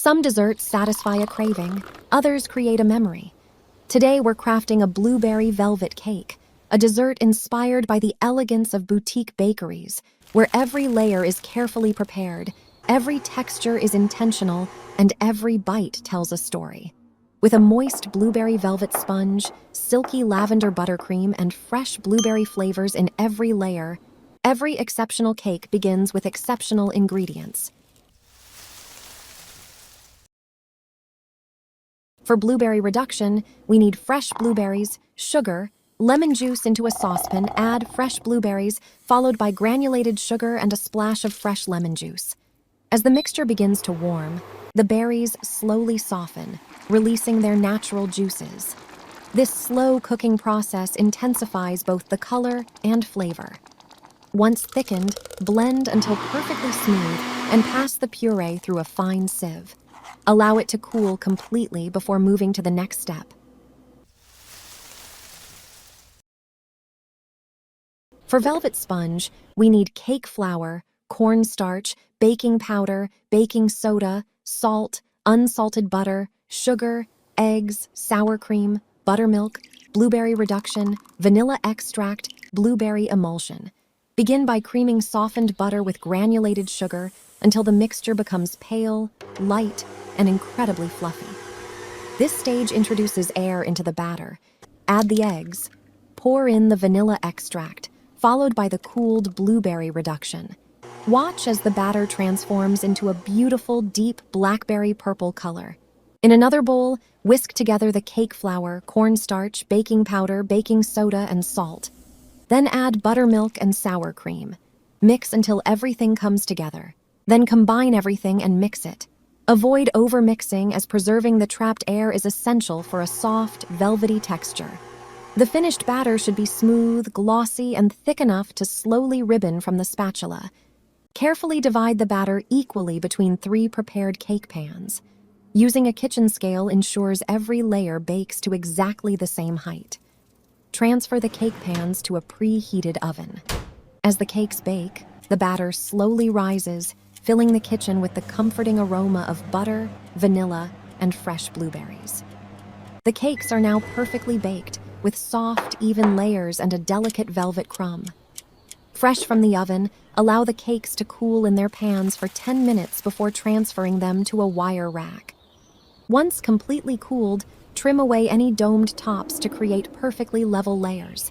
Some desserts satisfy a craving, others create a memory. Today we're crafting a blueberry velvet cake, a dessert inspired by the elegance of boutique bakeries, where every layer is carefully prepared, every texture is intentional, and every bite tells a story. With a moist blueberry velvet sponge, silky lavender buttercream, and fresh blueberry flavors in every layer, every exceptional cake begins with exceptional ingredients. For blueberry reduction, we need fresh blueberries, sugar, lemon juice into a saucepan, add fresh blueberries, followed by granulated sugar and a splash of fresh lemon juice. As the mixture begins to warm, the berries slowly soften, releasing their natural juices. This slow cooking process intensifies both the color and flavor. Once thickened, blend until perfectly smooth and pass the puree through a fine sieve. Allow it to cool completely before moving to the next step. For velvet sponge, we need cake flour, cornstarch, baking powder, baking soda, salt, unsalted butter, sugar, eggs, sour cream, buttermilk, blueberry reduction, vanilla extract, blueberry emulsion. Begin by creaming softened butter with granulated sugar until the mixture becomes pale, light, and incredibly fluffy. This stage introduces air into the batter. Add the eggs. Pour in the vanilla extract, followed by the cooled blueberry reduction. Watch as the batter transforms into a beautiful, deep blackberry purple color. In another bowl, whisk together the cake flour, cornstarch, baking powder, baking soda, and salt. Then add buttermilk and sour cream. Mix until everything comes together. Then combine everything and mix it. Avoid overmixing, as preserving the trapped air is essential for a soft, velvety texture. The finished batter should be smooth, glossy, and thick enough to slowly ribbon from the spatula. Carefully divide the batter equally between 3 prepared cake pans. Using a kitchen scale ensures every layer bakes to exactly the same height. Transfer the cake pans to a preheated oven. As the cakes bake, the batter slowly rises, filling the kitchen with the comforting aroma of butter, vanilla, and fresh blueberries. The cakes are now perfectly baked, with soft, even layers and a delicate velvet crumb. Fresh from the oven, allow the cakes to cool in their pans for 10 minutes before transferring them to a wire rack. Once completely cooled, trim away any domed tops to create perfectly level layers.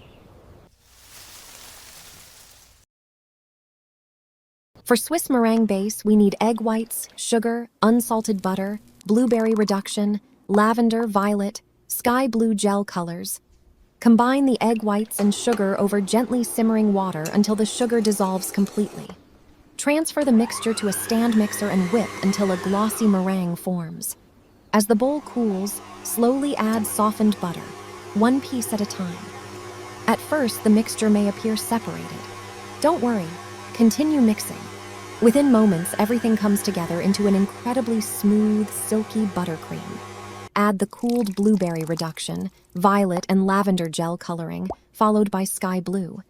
For Swiss meringue base, we need egg whites, sugar, unsalted butter, blueberry reduction, lavender, violet, sky blue gel colors. Combine the egg whites and sugar over gently simmering water until the sugar dissolves completely. Transfer the mixture to a stand mixer and whip until a glossy meringue forms. As the bowl cools, slowly add softened butter, 1 piece at a time. At first, the mixture may appear separated. Don't worry, continue mixing. Within moments, everything comes together into an incredibly smooth, silky buttercream. Add the cooled blueberry reduction, violet and lavender gel coloring, followed by sky blue.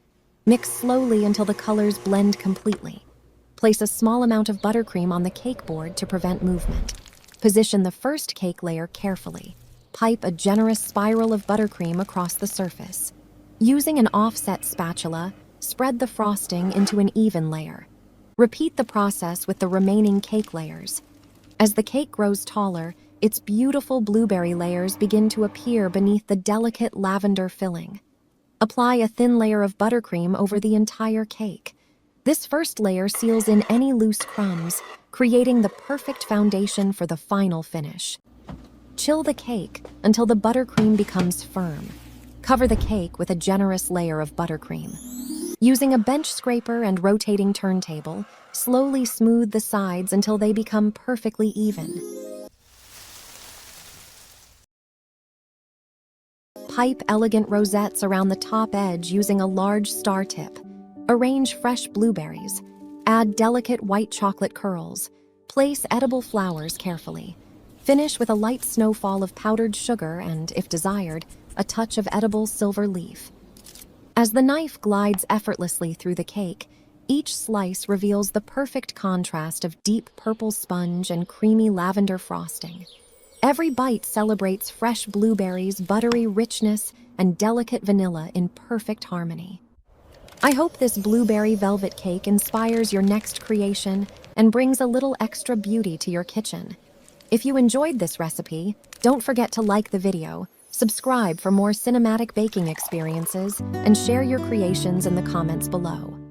Mix slowly until the colors blend completely. Place a small amount of buttercream on the cake board to prevent movement. Position the first cake layer carefully. Pipe a generous spiral of buttercream across the surface. Using an offset spatula, spread the frosting into an even layer. Repeat the process with the remaining cake layers. As the cake grows taller, its beautiful blueberry layers begin to appear beneath the delicate lavender filling. Apply a thin layer of buttercream over the entire cake. This first layer seals in any loose crumbs, creating the perfect foundation for the final finish. Chill the cake until the buttercream becomes firm. Cover the cake with a generous layer of buttercream. Using a bench scraper and rotating turntable, slowly smooth the sides until they become perfectly even. Pipe elegant rosettes around the top edge using a large star tip. Arrange fresh blueberries. Add delicate white chocolate curls. Place edible flowers carefully. Finish with a light snowfall of powdered sugar and, if desired, a touch of edible silver leaf. As the knife glides effortlessly through the cake, Each slice reveals the perfect contrast of deep purple sponge and creamy lavender frosting. Every bite celebrates fresh blueberries, buttery richness, and delicate vanilla in perfect harmony. I hope this blueberry velvet cake inspires your next creation and brings a little extra beauty to your kitchen. If you enjoyed this recipe, don't forget to like the video, subscribe for more cinematic baking experiences, and share your creations in the comments below.